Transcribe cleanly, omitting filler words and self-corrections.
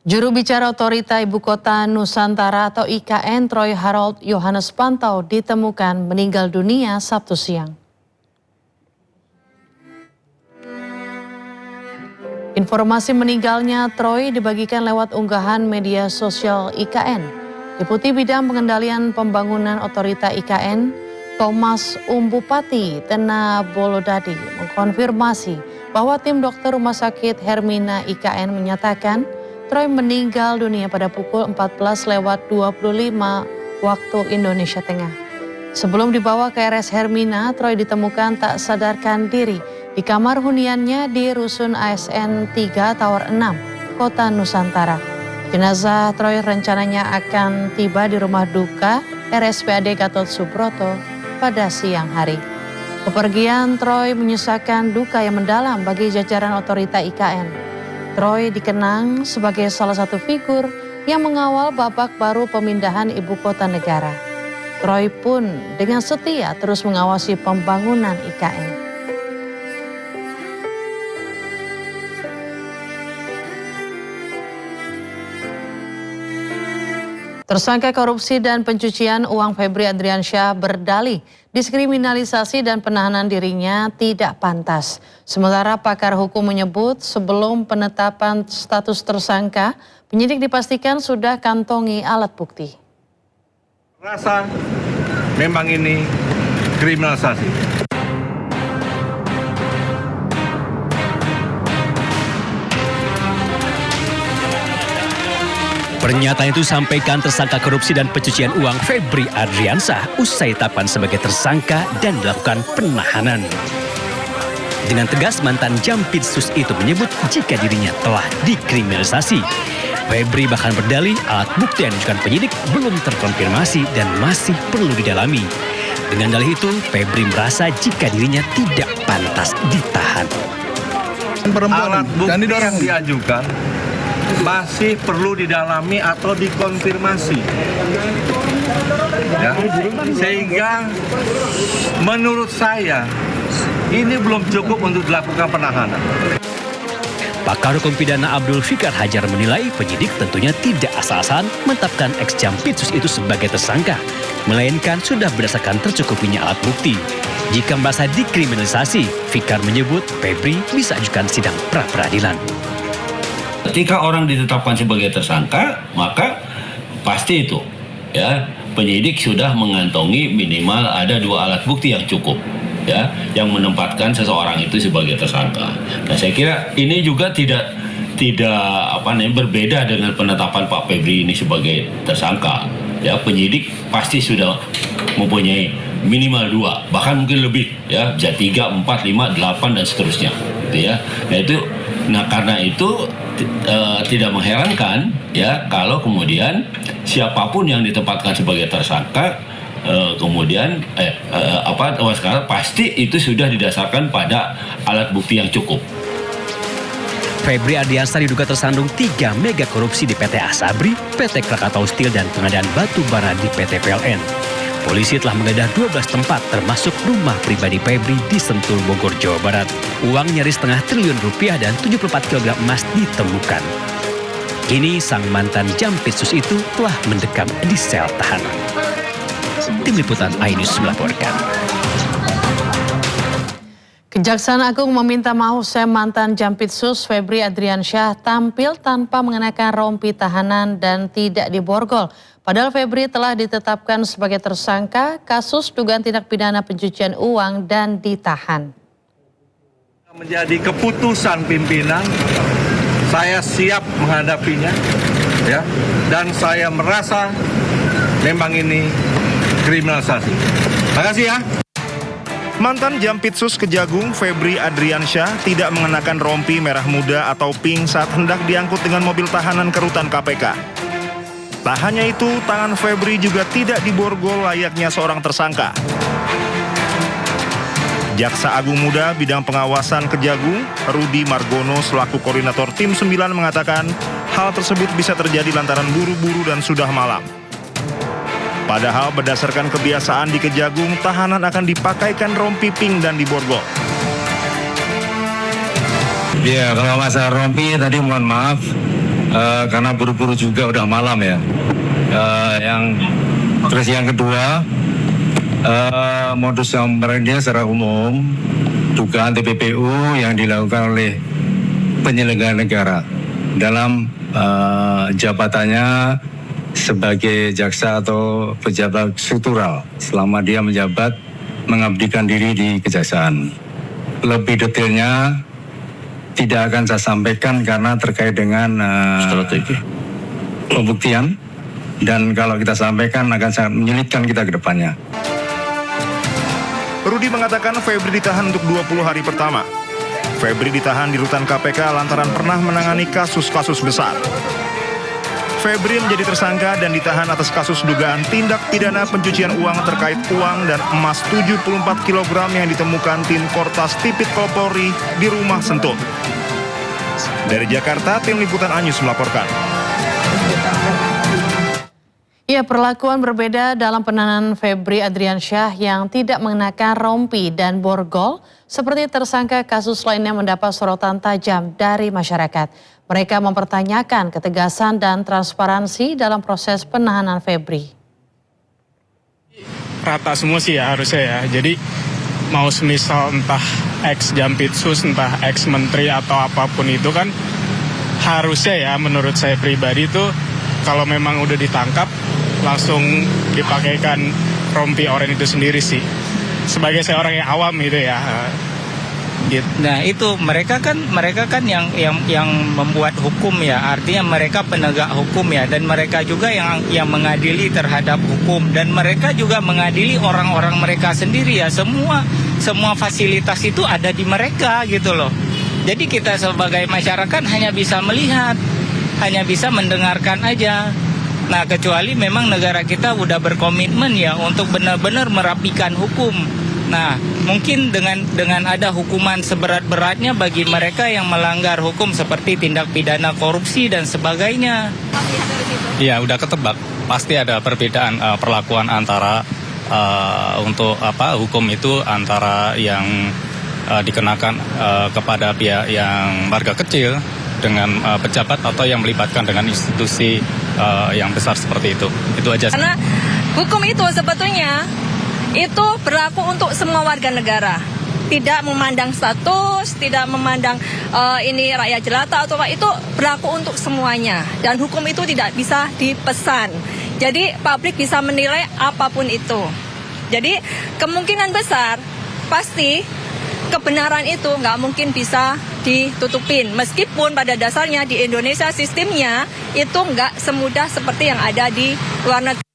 Juru bicara Otorita Ibu Kota Nusantara atau IKN Troy Harold Yohanes Pantau ditemukan meninggal dunia Sabtu siang. Informasi meninggalnya Troy dibagikan lewat unggahan media sosial IKN. Deputi Bidang Pengendalian Pembangunan Otorita IKN, Thomas Umbupati Tena Bolodadi mengkonfirmasi bahwa tim dokter Rumah Sakit Hermina IKN menyatakan Troy meninggal dunia pada pukul 14:25 waktu Indonesia Tengah. Sebelum dibawa ke RS Hermina, Troy ditemukan tak sadarkan diri di kamar huniannya di Rusun ASN 3 Tower 6, Kota Nusantara. Jenazah Troy rencananya akan tiba di rumah duka RSPAD Gatot Subroto pada siang hari. Kepergian Troy menyisakan duka yang mendalam bagi jajaran Otorita IKN. Troy dikenang sebagai salah satu figur yang mengawal babak baru pemindahan ibu kota negara. Troy pun dengan setia terus mengawasi pembangunan IKN. Tersangka korupsi dan pencucian uang Febri Adriansyah berdalih diskriminalisasi dan penahanan dirinya tidak pantas. Sementara pakar hukum menyebut sebelum penetapan status tersangka, penyidik dipastikan sudah kantongi alat bukti. Rasa memang ini kriminalisasi. Pernyataan itu disampaikan tersangka korupsi dan pencucian uang Febri Adriansyah usai ditetapkan sebagai tersangka dan dilakukan penahanan. Dengan tegas mantan Jampitsus itu menyebut jika dirinya telah dikriminalisasi. Febri bahkan berdalih alat bukti yang diajukan penyidik belum terkonfirmasi dan masih perlu didalami. Dengan dalih itu, Febri merasa jika dirinya tidak pantas ditahan. Alat bukti yang diajukan masih perlu didalami atau dikonfirmasi, ya. Sehingga menurut saya ini belum cukup untuk dilakukan penahanan. Pakar hukum pidana Abdul Fikar Hajar menilai penyidik tentunya tidak asal-asalan menetapkan ex-Jampitsus itu sebagai tersangka, melainkan sudah berdasarkan tercukupinya alat bukti. Jika merasa dikriminalisasi, Fikar menyebut Febri bisa ajukan sidang pra-peradilan. Ketika orang ditetapkan sebagai tersangka, maka pasti itu, ya, penyidik sudah mengantongi minimal ada 2 alat bukti yang cukup, ya, yang menempatkan seseorang itu sebagai tersangka. Nah, saya kira ini juga tidak berbeda dengan penetapan Pak Febri ini sebagai tersangka. Ya, penyidik pasti sudah mempunyai minimal 2, bahkan mungkin lebih, ya, bisa 3, 4, 5, 8 dan seterusnya, gitu ya. Nah, karena itu tidak mengherankan, ya, kalau kemudian siapapun yang ditempatkan sebagai tersangka kemudian sekarang pasti itu sudah didasarkan pada alat bukti yang cukup. Febri Adriansyah diduga tersandung 3 mega korupsi di PT Asabri, PT Krakatau Steel dan pengadaan batu bara di PT PLN. Polisi telah menggeledah 12 tempat termasuk rumah pribadi Febri di Sentul, Bogor, Jawa Barat. Uang nyaris setengah triliun rupiah dan 74 kg emas ditemukan. Kini sang mantan Jampitsus itu telah mendekam di sel tahanan. Tim Liputan iNews melaporkan. Kejaksaan Agung meminta maaf usai mantan Jampitsus Febri Adriansyah tampil tanpa mengenakan rompi tahanan dan tidak diborgol. Padahal Febri telah ditetapkan sebagai tersangka kasus dugaan tindak pidana pencucian uang dan ditahan. Menjadi keputusan pimpinan, saya siap menghadapinya, ya, dan saya merasa memang ini kriminalisasi. Terima kasih, ya. Mantan Jampitsus Kejagung Febri Adriansyah tidak mengenakan rompi merah muda atau pink saat hendak diangkut dengan mobil tahanan ke rutan KPK. Tak hanya itu, tangan Febri juga tidak diborgol layaknya seorang tersangka. Jaksa Agung Muda Bidang Pengawasan Kejagung, Rudi Margono selaku koordinator Tim 9 mengatakan hal tersebut bisa terjadi lantaran buru-buru dan sudah malam. Padahal berdasarkan kebiasaan di Kejagung, tahanan akan dipakaikan rompi pink dan diborgol. Ya, kalau masalah rompi tadi mohon maaf, karena buru-buru juga udah malam ya. Terus yang kedua, modus operandi secara umum dugaan TPPU yang dilakukan oleh penyelenggara negara dalam jabatannya sebagai jaksa atau pejabat struktural selama dia menjabat mengabdikan diri di kejaksaan. Lebih detailnya tidak akan saya sampaikan karena terkait dengan strategi pembuktian, dan kalau kita sampaikan akan sangat menyulitkan kita ke depannya. Rudi mengatakan Febri ditahan untuk 20 hari pertama. Febri ditahan di rutan KPK lantaran pernah menangani kasus-kasus besar. Febri menjadi tersangka dan ditahan atas kasus dugaan tindak pidana pencucian uang terkait uang dan emas 74 kg yang ditemukan tim Kortas Tipikor Polri di rumah Sentul. Dari Jakarta, tim liputan Anyus melaporkan. Ya, perlakuan berbeda dalam penahanan Febri Adriansyah yang tidak mengenakan rompi dan borgol seperti tersangka kasus lainnya mendapat sorotan tajam dari masyarakat. Mereka mempertanyakan ketegasan dan transparansi dalam proses penahanan Febri. Rata semua sih ya harusnya ya. Jadi mau semisal entah ex-Jampitsus, entah ex-menteri atau apapun itu kan harusnya ya menurut saya pribadi itu kalau memang udah ditangkap langsung dipakaikan rompi oranye itu sendiri sih. Sebagai saya orang yang awam gitu ya. Gitu. Nah itu mereka kan yang membuat hukum ya, artinya mereka penegak hukum ya, dan mereka juga yang mengadili terhadap hukum, dan mereka juga mengadili orang-orang mereka sendiri ya. Semua fasilitas itu ada di mereka gitu loh. Jadi kita sebagai masyarakat hanya bisa melihat, hanya bisa mendengarkan aja. Nah kecuali memang negara kita udah berkomitmen ya untuk benar-benar merapikan hukum. Nah, mungkin dengan ada hukuman seberat-beratnya bagi mereka yang melanggar hukum seperti tindak pidana korupsi dan sebagainya. Iya, udah ketebak. Pasti ada perbedaan perlakuan antara untuk hukum itu antara yang dikenakan kepada pihak yang warga kecil dengan pejabat atau yang melibatkan dengan institusi yang besar seperti itu. Itu aja. Karena hukum itu sebetulnya itu berlaku untuk semua warga negara, tidak memandang status, tidak memandang ini rakyat jelata atau apa, itu berlaku untuk semuanya, dan hukum itu tidak bisa dipesan. Jadi publik bisa menilai apapun itu. Jadi kemungkinan besar pasti kebenaran itu nggak mungkin bisa ditutupin, meskipun pada dasarnya di Indonesia sistemnya itu nggak semudah seperti yang ada di luar negeri.